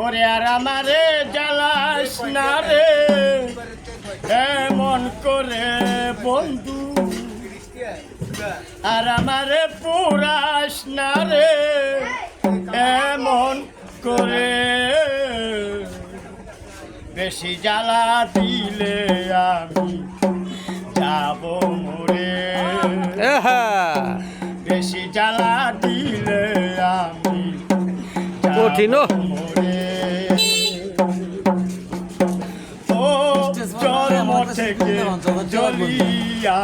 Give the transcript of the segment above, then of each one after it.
ওরে আর আমারে জ্বালাস না রে এমন করে বন্ধু, আর আমারে পুরাস না রে এমন করে। বেশি জ্বালা দিলে আমি যাব মরে, বেশি জ্বালা দিলে আমি কঠিন মরে। ও জন্ম থেকে জ্বলিয়া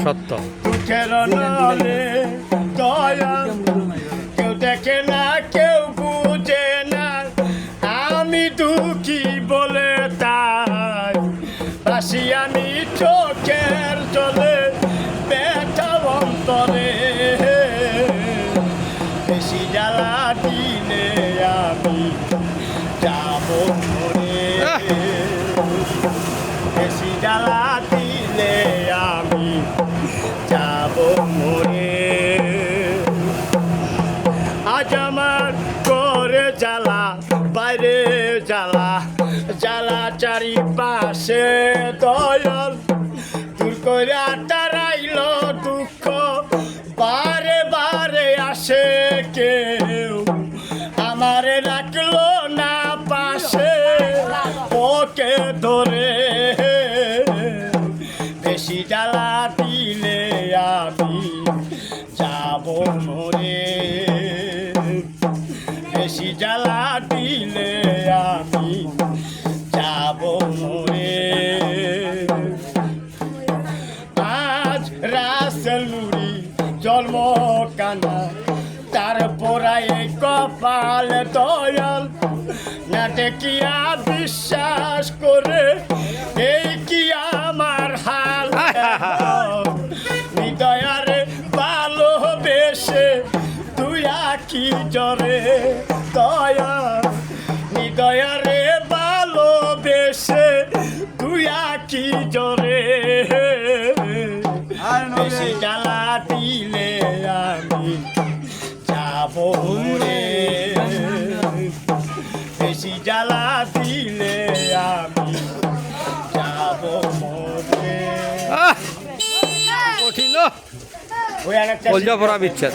সত্য দুঃখের নলে দয়া কেউ দেখে না, কেউ বুঝে না, আমি দুঃখী বলে তাই বাসি আমি চোখের জলে ব্যথা অন্তরে। বেশি জ্বালা দিলে আমি যাব মরে, বেশি জ্বালা দিলে আমি যাব মরে। আজ আমার করে জ্বালা বাইরে জ্বালা, জ্বালা চারিপাশে দয়াল দূর করে তারাইল দুঃখ বারে বারে আসে, কেউ আমারে রাখলো না পাশে ওকে ধরে। বেশি জ্বালা দিলে আমি যাব মরে, বেশি জ্বালা দিলে আমি যাব মরে। আজ রাসেল নুরি জন্ম কানা, তার পরাই কপাল দয়াল না দেখিয়া বিশ্বাস করে এই কি আমার হাল। হৃদয়ারে ভালোবেসে তুই কি জরে দয়া, হৃদয়ারে ভালোবেসে তুই কি জরে। বেশি জ্বালা দিলে আমি যাব মরে, বেশি জ্বালা দিলে আমি যাব মরে। কঠিন বিচ্ছেদ।